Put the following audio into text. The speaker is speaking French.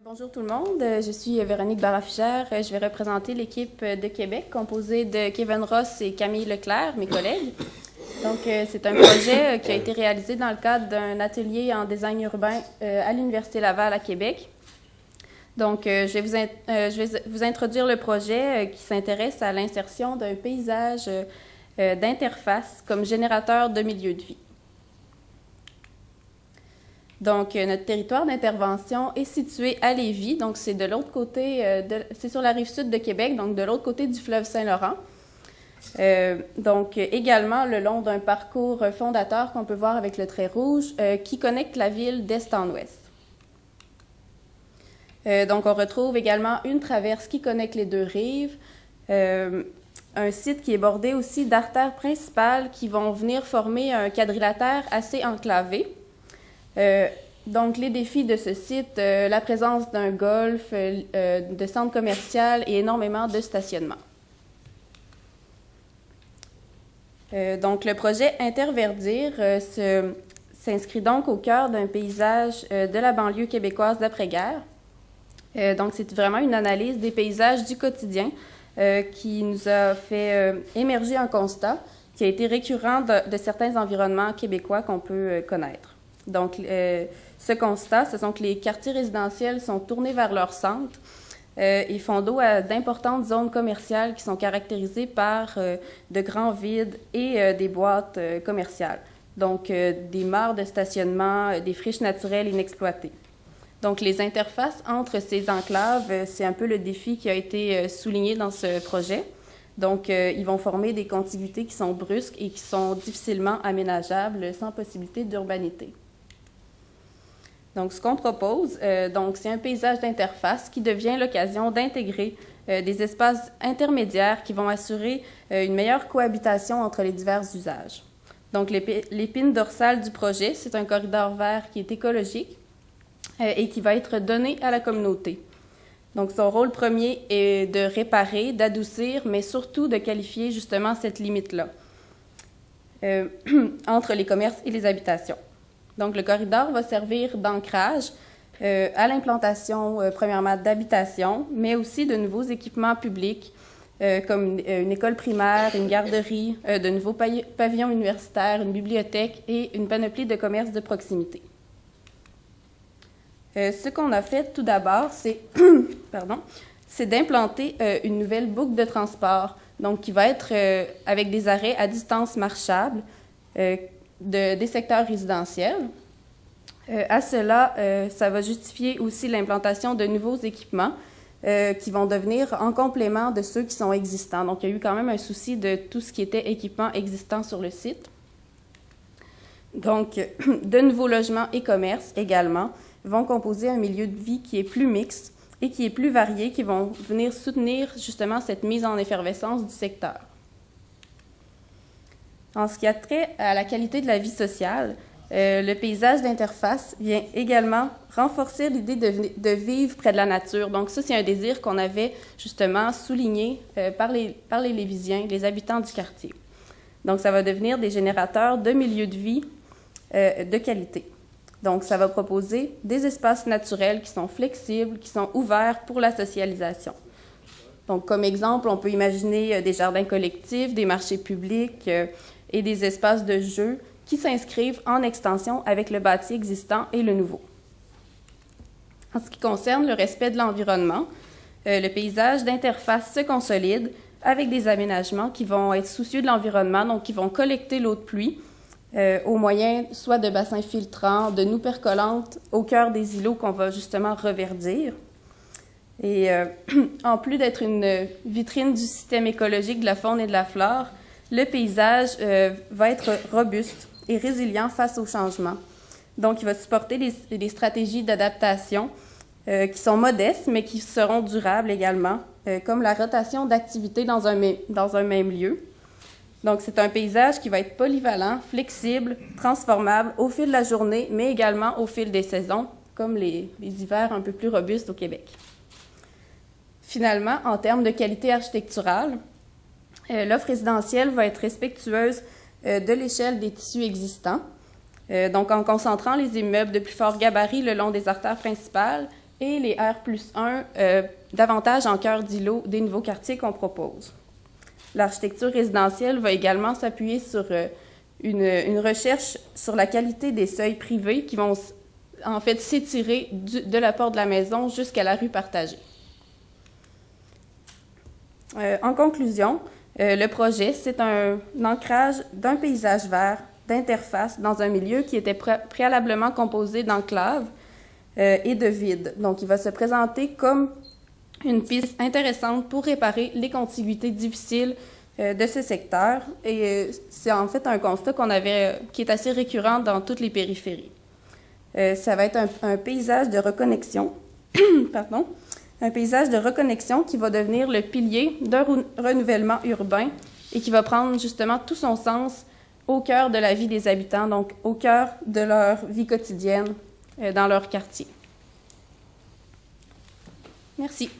Bonjour tout le monde, je suis Véronique Barafichère. Je vais représenter l'équipe de Québec composée de Kevin Ross et Camille Leclerc, mes collègues. Donc, c'est un projet qui a été réalisé dans le cadre d'un atelier en design urbain à l'Université Laval à Québec. Donc, je vais vous introduire le projet qui s'intéresse à l'insertion d'un paysage d'interface comme générateur de milieu de vie. Donc, notre territoire d'intervention est situé à Lévis, donc c'est de l'autre côté, c'est sur la rive sud de Québec, donc de l'autre côté du fleuve Saint-Laurent. Donc, également le long d'un parcours fondateur qu'on peut voir avec le trait rouge qui connecte la ville d'est en ouest. Donc, on retrouve également une traverse qui connecte les deux rives, un site qui est bordé aussi d'artères principales qui vont venir former un quadrilatère assez enclavé. Donc, les défis de ce site, la présence d'un golf, de centres commerciaux et énormément de stationnement. Donc, le projet Interverdir s'inscrit donc au cœur d'un paysage de la banlieue québécoise d'après-guerre. Donc, c'est vraiment une analyse des paysages du quotidien qui nous a fait émerger un constat qui a été récurrent de certains environnements québécois qu'on peut connaître. Donc, ce constat, ce sont que les quartiers résidentiels sont tournés vers leur centre et font dos à d'importantes zones commerciales qui sont caractérisées par de grands vides et des boîtes commerciales. Donc, des mares de stationnement, des friches naturelles inexploitées. Donc, les interfaces entre ces enclaves, c'est un peu le défi qui a été souligné dans ce projet. Donc, ils vont former des contiguïtés qui sont brusques et qui sont difficilement aménageables sans possibilité d'urbanité. Donc, ce qu'on propose, c'est un paysage d'interface qui devient l'occasion d'intégrer des espaces intermédiaires qui vont assurer une meilleure cohabitation entre les divers usages. Donc, l'épine dorsale du projet, c'est un corridor vert qui est écologique et qui va être donné à la communauté. Donc, son rôle premier est de réparer, d'adoucir, mais surtout de qualifier justement cette limite-là entre les commerces et les habitations. Donc, le corridor va servir d'ancrage à l'implantation, premièrement, d'habitations, mais aussi de nouveaux équipements publics comme une école primaire, une garderie, de nouveaux pavillons universitaires, une bibliothèque et une panoplie de commerces de proximité. Ce qu'on a fait tout d'abord, c'est d'implanter une nouvelle boucle de transport, donc qui va être avec des arrêts à distance marchable des secteurs résidentiels. À cela, ça va justifier aussi l'implantation de nouveaux équipements qui vont devenir en complément de ceux qui sont existants. Donc, il y a eu quand même un souci de tout ce qui était équipement existant sur le site. Donc, de nouveaux logements et commerces également vont composer un milieu de vie qui est plus mixte et qui est plus varié, qui vont venir soutenir justement cette mise en effervescence du secteur. En ce qui a trait à la qualité de la vie sociale, le paysage d'interface vient également renforcer l'idée de vivre près de la nature. Donc ça, c'est un désir qu'on avait justement souligné par les Lévisiens, les habitants du quartier. Donc ça va devenir des générateurs de milieux de vie de qualité. Donc ça va proposer des espaces naturels qui sont flexibles, qui sont ouverts pour la socialisation. Donc comme exemple, on peut imaginer des jardins collectifs, des marchés publics, et des espaces de jeu qui s'inscrivent en extension avec le bâti existant et le nouveau. En ce qui concerne le respect de l'environnement, le paysage d'interface se consolide avec des aménagements qui vont être soucieux de l'environnement, donc qui vont collecter l'eau de pluie au moyen soit de bassins filtrants, de noues percolantes au cœur des îlots qu'on va justement reverdir. Et en plus d'être une vitrine du système écologique de la faune et de la flore, le paysage va être robuste et résilient face au changement. Donc, il va supporter des stratégies d'adaptation qui sont modestes, mais qui seront durables également, comme la rotation d'activités dans un même lieu. Donc, c'est un paysage qui va être polyvalent, flexible, transformable au fil de la journée, mais également au fil des saisons, comme les hivers un peu plus robustes au Québec. Finalement, en termes de qualité architecturale, l'offre résidentielle va être respectueuse de l'échelle des tissus existants, donc en concentrant les immeubles de plus fort gabarit le long des artères principales et les R+1 davantage en cœur d'îlot des nouveaux quartiers qu'on propose. L'architecture résidentielle va également s'appuyer sur une recherche sur la qualité des seuils privés qui vont en fait s'étirer de la porte de la maison jusqu'à la rue partagée. En conclusion, le projet, c'est un ancrage d'un paysage vert, d'interface dans un milieu qui était préalablement composé d'enclaves et de vides. Donc, il va se présenter comme une piste intéressante pour réparer les contiguïtés difficiles de ce secteur. Et c'est en fait un constat qui est assez récurrent dans toutes les périphéries. Ça va être un paysage de reconnexion, pardon, un paysage de reconnexion qui va devenir le pilier d'un renouvellement urbain et qui va prendre justement tout son sens au cœur de la vie des habitants, donc au cœur de leur vie quotidienne dans leur quartier. Merci.